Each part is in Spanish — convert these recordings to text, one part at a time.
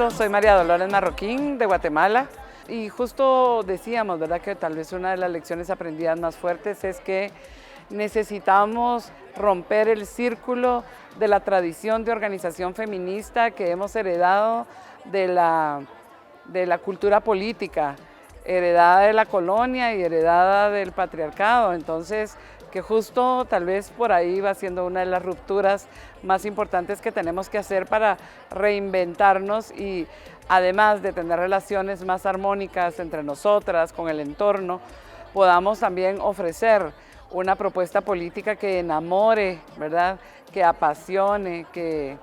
gusto, soy María Dolores Marroquín de Guatemala y justo decíamos, ¿verdad?, que tal vez una de las lecciones aprendidas más fuertes es que necesitamos romper el círculo de la tradición de organización feminista que hemos heredado de la cultura política, heredada de la colonia y heredada del patriarcado. Entonces, que justo tal vez por ahí va siendo una de las rupturas más importantes que tenemos que hacer para reinventarnos y además de tener relaciones más armónicas entre nosotras, con el entorno, podamos también ofrecer una propuesta política que enamore, ¿verdad?, que apasione, que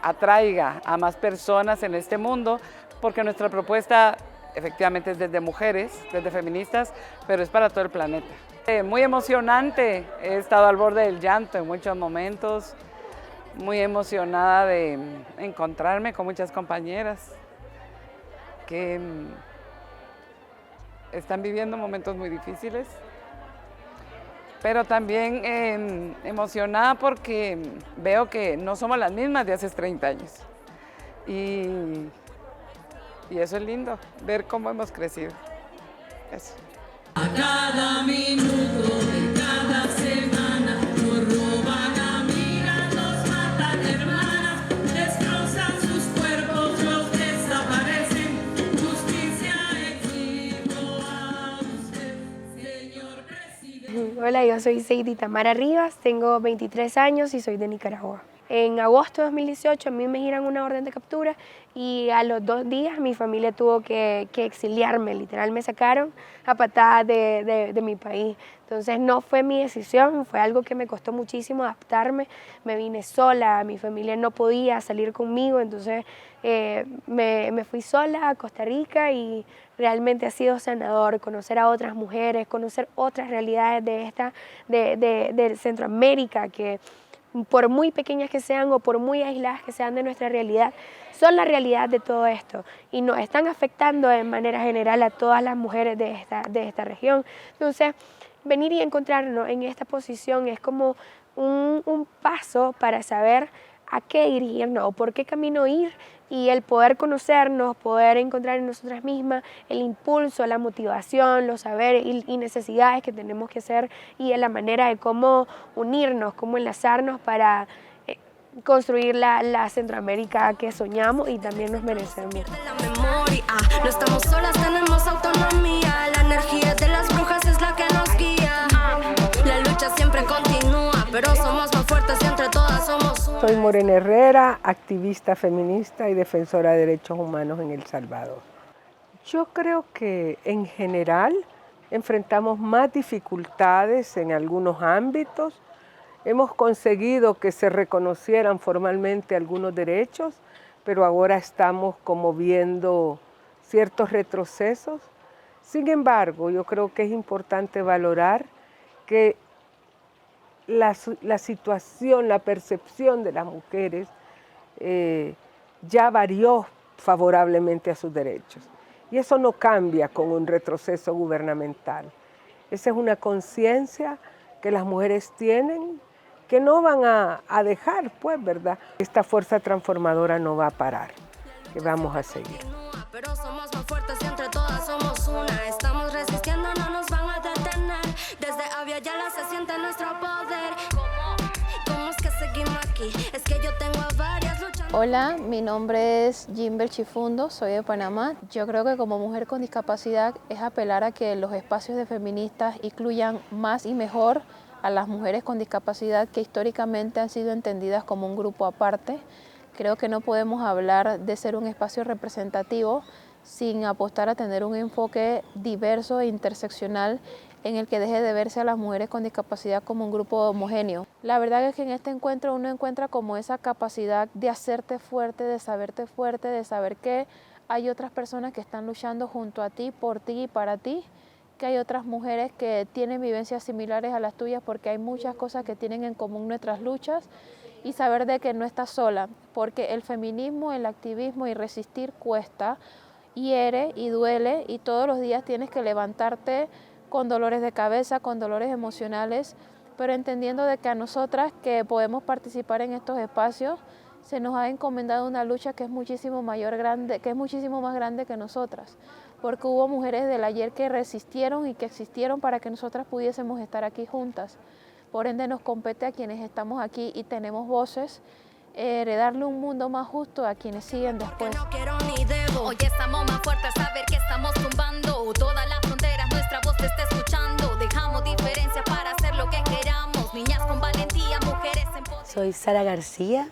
atraiga a más personas en este mundo, porque nuestra propuesta efectivamente es desde mujeres, desde feministas, pero es para todo el planeta. Muy emocionante, he estado al borde del llanto en muchos momentos, muy emocionada de encontrarme con muchas compañeras que están viviendo momentos muy difíciles, pero también emocionada porque veo que no somos las mismas de hace 30 años. Y eso es lindo, ver cómo hemos crecido. Eso. A cada minuto de cada semana nos roban amigas, nos matan hermanas, destrozan sus cuerpos, los desaparecen. Justicia exijo a usted, señor presidente. Hola, yo soy Seidy Tamara Rivas, tengo 23 años y soy de Nicaragua. En agosto de 2018 a mí me giran una orden de captura y a los 2 días mi familia tuvo que exiliarme, literal me sacaron a patadas de mi país. Entonces no fue mi decisión, fue algo que me costó muchísimo adaptarme, me vine sola, mi familia no podía salir conmigo, entonces me fui sola a Costa Rica y realmente ha sido sanador conocer a otras mujeres, conocer otras realidades de Centroamérica que por muy pequeñas que sean o por muy aisladas que sean de nuestra realidad, son la realidad de todo esto y nos están afectando de manera general a todas las mujeres de esta región. Entonces, venir y encontrarnos en esta posición es como un paso para saber a qué dirigirnos o por qué camino ir y el poder conocernos, poder encontrar en nosotras mismas el impulso, la motivación, los saberes y necesidades que tenemos que hacer y la manera de cómo unirnos, cómo enlazarnos para construir la Centroamérica que soñamos y también nos merecemos. No estamos solas, tenemos autonomía, la energía de las brujas es la que nos guía. La lucha siempre continúa, pero somos más fuertes y entre todas somos una. Soy Morena Herrera, activista feminista y defensora de derechos humanos en El Salvador. Yo creo que en general enfrentamos más dificultades en algunos ámbitos. Hemos conseguido que se reconocieran formalmente algunos derechos, pero ahora estamos como viendo ciertos retrocesos. Sin embargo, yo creo que es importante valorar que la situación, la percepción de las mujeres ya varió favorablemente a sus derechos. Y eso no cambia con un retroceso gubernamental. Esa es una conciencia que las mujeres tienen, que no van a dejar, pues, ¿verdad? Esta fuerza transformadora no va a parar, que vamos a seguir. Pero somos más fuertes y entre todas somos una. Estamos resistiendo, no nos van a detener. Desde Aviala se siente nuestro poder. ¿Cómo es que seguimos aquí? Es que yo tengo a varias luchas. Hola, mi nombre es Jimber Chifundo, soy de Panamá. Yo creo que como mujer con discapacidad es apelar a que los espacios de feministas incluyan más y mejor a las mujeres con discapacidad que históricamente han sido entendidas como un grupo aparte. Creo que no podemos hablar de ser un espacio representativo sin apostar a tener un enfoque diverso e interseccional en el que deje de verse a las mujeres con discapacidad como un grupo homogéneo. La verdad es que en este encuentro uno encuentra como esa capacidad de hacerte fuerte, de saber que hay otras personas que están luchando junto a ti, por ti y para ti, que hay otras mujeres que tienen vivencias similares a las tuyas porque hay muchas cosas que tienen en común nuestras luchas y saber de que no estás sola, porque el feminismo, el activismo y resistir cuesta, hiere y duele y todos los días tienes que levantarte con dolores de cabeza, con dolores emocionales, pero entendiendo de que a nosotras que podemos participar en estos espacios se nos ha encomendado una lucha que es muchísimo más grande que nosotras, porque hubo mujeres del ayer que resistieron y que existieron para que nosotras pudiésemos estar aquí juntas. Por ende nos compete a quienes estamos aquí y tenemos voces, heredarle un mundo más justo a quienes siguen después. No quiero ni debo. Hoy estamos más fuertes, saber que estamos tumbando todas las fronteras, nuestra voz te está escuchando. Dejamos diferencias para hacer lo que queramos. Niñas con valentía, mujeres en poder. Soy Sara García,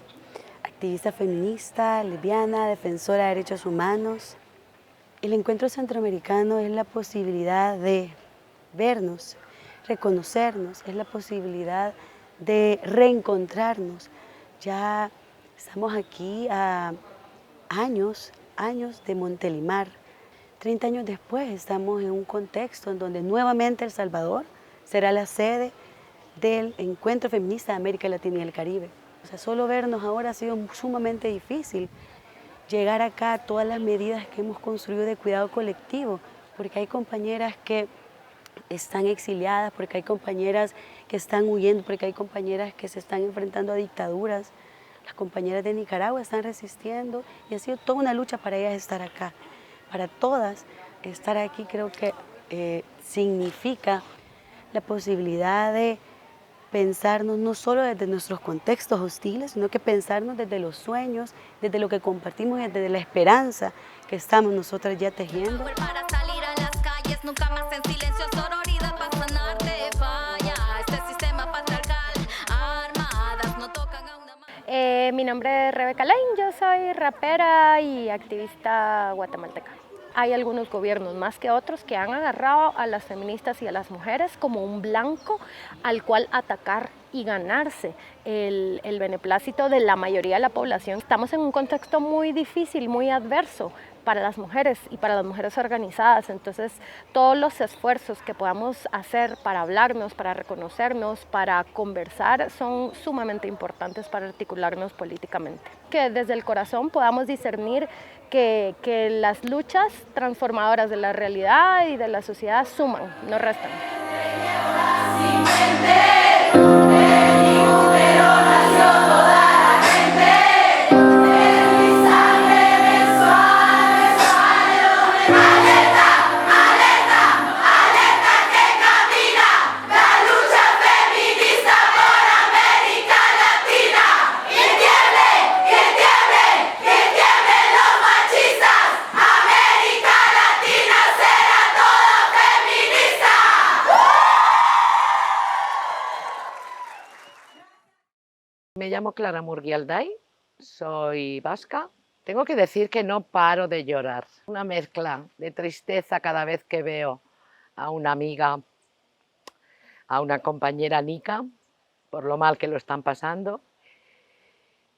activista feminista, lesbiana, defensora de derechos humanos. El encuentro centroamericano es la posibilidad de vernos, reconocernos, es la posibilidad de reencontrarnos. Ya estamos aquí a años de Montelimar. 30 años después estamos en un contexto en donde nuevamente El Salvador será la sede del Encuentro Feminista de América Latina y el Caribe. O sea, solo vernos ahora ha sido sumamente difícil. Llegar acá, todas las medidas que hemos construido de cuidado colectivo, porque hay compañeras que están exiliadas, porque hay compañeras que están huyendo, porque hay compañeras que se están enfrentando a dictaduras. Las compañeras de Nicaragua están resistiendo y ha sido toda una lucha para ellas estar acá. Para todas, estar aquí creo que significa la posibilidad de pensarnos no solo desde nuestros contextos hostiles, sino que pensarnos desde los sueños, desde lo que compartimos y desde la esperanza que estamos nosotras ya tejiendo. Para salir a las calles, nunca más en silencio, sororidad para sanar de falla. Este sistema patriarcal, armadas, no tocan a una mano. Mi nombre es Rebeca Lane, yo soy rapera y activista guatemalteca. Hay algunos gobiernos más que otros que han agarrado a las feministas y a las mujeres como un blanco al cual atacar y ganarse el beneplácito de la mayoría de la población. Estamos en un contexto muy difícil, muy adverso para las mujeres y para las mujeres organizadas. Entonces, todos los esfuerzos que podamos hacer para hablarnos, para reconocernos, para conversar, son sumamente importantes para articularnos políticamente. Que desde el corazón podamos discernir que las luchas transformadoras de la realidad y de la sociedad suman, no restan. Me llamo Clara Murguialday, soy vasca. Tengo que decir que no paro de llorar. Una mezcla de tristeza cada vez que veo a una amiga, a una compañera Nica, por lo mal que lo están pasando.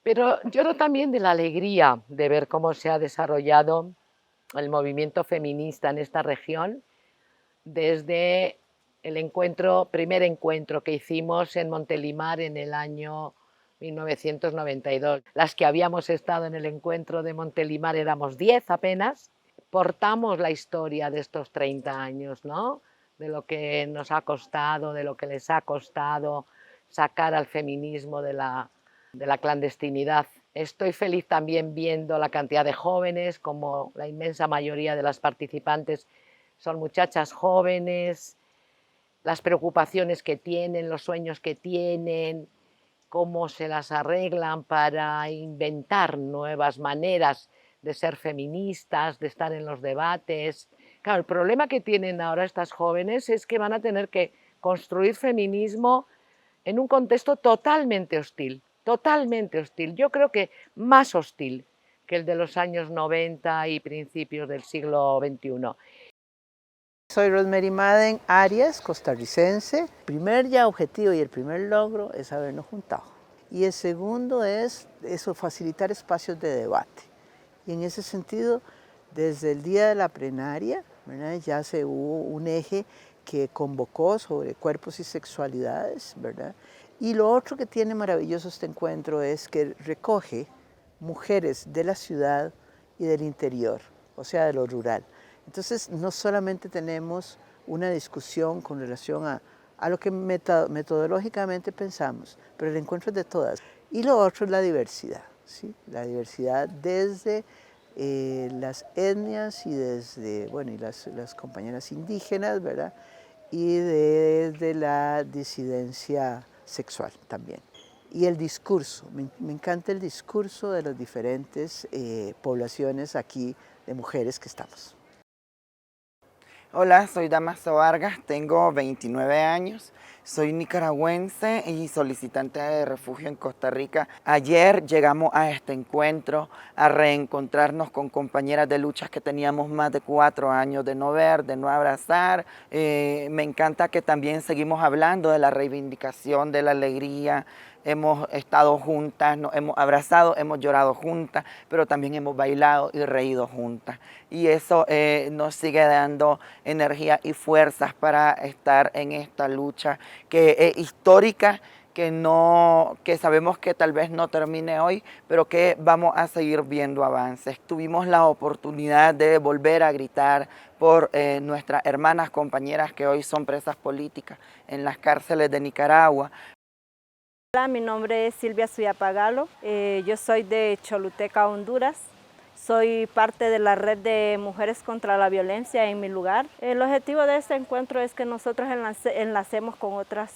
Pero lloro también de la alegría de ver cómo se ha desarrollado el movimiento feminista en esta región desde el primer encuentro que hicimos en Montelimar en el año 1992. Las que habíamos estado en el encuentro de Montelimar éramos 10 apenas. Portamos la historia de estos 30 años, ¿no? De lo que nos ha costado, de lo que les ha costado sacar al feminismo de la clandestinidad. Estoy feliz también viendo la cantidad de jóvenes, como la inmensa mayoría de las participantes son muchachas jóvenes, las preocupaciones que tienen, los sueños que tienen, cómo se las arreglan para inventar nuevas maneras de ser feministas, de estar en los debates. Claro, el problema que tienen ahora estas jóvenes es que van a tener que construir feminismo en un contexto totalmente hostil, totalmente hostil. Yo creo que más hostil que el de los años 90 y principios del siglo XXI. Soy Rosemary Madden Arias, costarricense. El primer objetivo y el primer logro es habernos juntado. Y el segundo es eso, facilitar espacios de debate. Y en ese sentido, desde el día de la plenaria, ¿verdad? Ya se hubo un eje que convocó sobre cuerpos y sexualidades, ¿verdad? Y lo otro que tiene maravilloso este encuentro es que recoge mujeres de la ciudad y del interior, o sea, de lo rural. Entonces, no solamente tenemos una discusión con relación a lo que metodológicamente pensamos, pero el encuentro es de todas. Y lo otro es la diversidad. ¿sí? La diversidad desde las etnias y desde, bueno, y las compañeras indígenas, ¿verdad? Y desde la disidencia sexual también. Y el discurso, me encanta el discurso de las diferentes poblaciones aquí de mujeres que estamos. Hola, soy Damaso Vargas, tengo 29 años, soy nicaragüense y solicitante de refugio en Costa Rica. Ayer llegamos a este encuentro a reencontrarnos con compañeras de luchas que teníamos más de 4 años de no ver, de no abrazar. Me encanta que también seguimos hablando de la reivindicación, de la alegría. Hemos estado juntas, nos hemos abrazado, hemos llorado juntas, pero también hemos bailado y reído juntas. Y eso nos sigue dando energía y fuerzas para estar en esta lucha que es histórica, que sabemos que tal vez no termine hoy, pero que vamos a seguir viendo avances. Tuvimos la oportunidad de volver a gritar por nuestras hermanas compañeras que hoy son presas políticas en las cárceles de Nicaragua. Hola, mi nombre es Silvia Suyapagalo, yo soy de Choluteca, Honduras. Soy parte de la red de Mujeres contra la Violencia en mi lugar. El objetivo de este encuentro es que nosotros enlacemos con otras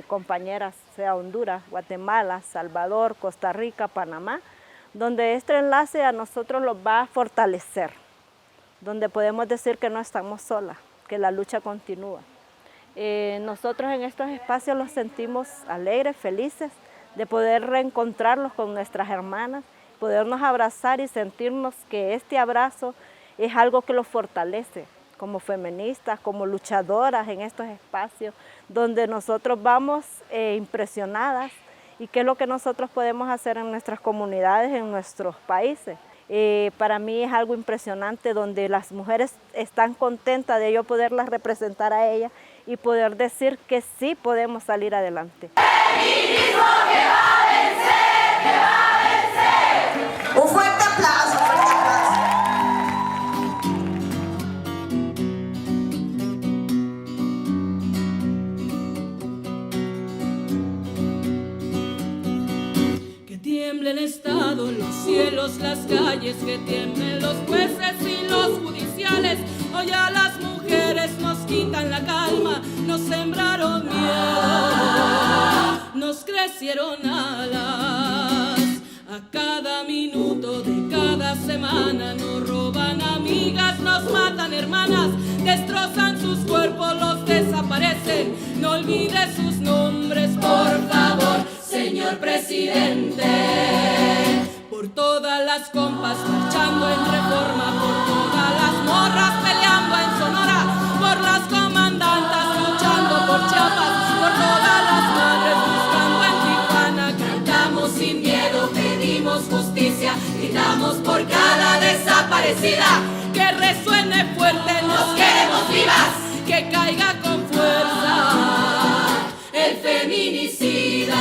compañeras, sea Honduras, Guatemala, Salvador, Costa Rica, Panamá, donde este enlace a nosotros los va a fortalecer, donde podemos decir que no estamos solas, que la lucha continúa. Nosotros en estos espacios los sentimos alegres, felices de poder reencontrarlos con nuestras hermanas, podernos abrazar y sentirnos que este abrazo es algo que los fortalece como feministas, como luchadoras en estos espacios donde nosotros vamos impresionadas y qué es lo que nosotros podemos hacer en nuestras comunidades, en nuestros países. Para mí es algo impresionante donde las mujeres están contentas de yo poderlas representar a ellas y poder decir que sí podemos salir adelante. ¡Feminismo que va a vencer, que va a vencer! Un fuerte aplauso, fuerte aplauso. Que tiemble el Estado, los cielos, las calles, que tiemblen los jueces y los judiciales. Hoy a las mujeres nos quitan la calma, nos sembraron miedo, nos crecieron alas. A cada minuto de cada semana nos roban amigas, nos matan hermanas, destrozan sus cuerpos, los desaparecen. No olvide sus nombres, por favor, señor presidente. Por todas las compas marchando en Reforma, por todas las morras peleando en Sonora, por las comandantas luchando por Chiapas, por todas las madres buscando en Tijuana. Cantamos sin miedo, pedimos justicia, gritamos por cada desaparecida. Que resuene fuerte, nos queremos vivas, que caiga con fuerza el feminicida.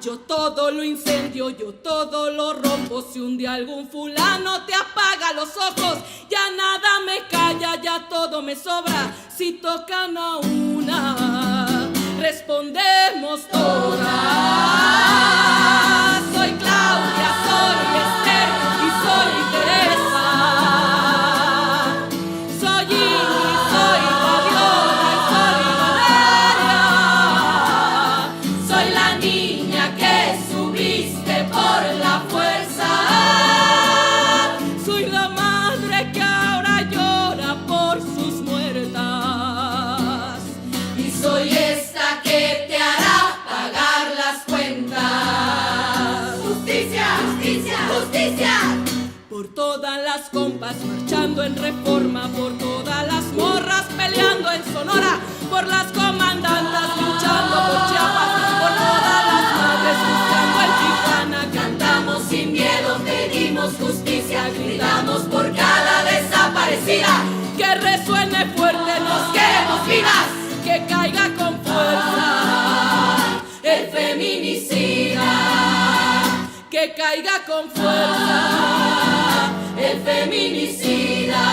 Yo todo lo incendio, yo todo lo rompo. Si un día algún fulano te apaga los ojos, ya nada me calla, ya todo me sobra. Si tocan a una, respondemos todas. Soy Claudia, soy Esther y soy Teresa. Soy Ingrid, soy Fabiola y soy Valeria. Soy la niña que subiste por la fuerza. Soy la madre que ahora llora por sus muertas. Y soy esta que te hará pagar las cuentas. Justicia, justicia, justicia. Por todas las compas marchando en Reforma, por todas las morras peleando en Sonora, por las comandantas luchando por Chiapas, por todas las madres buscando en Tijuana. Cantamos sin miedo, pedimos justicia, gritamos por cada desaparecida. Que resuene fuerte, nos queremos vivas, que caiga con fuerza el feminicida. Que caiga con fuerza el feminicida.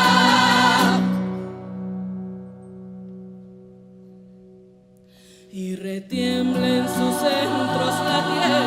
Y retiembla en sus centros la tierra.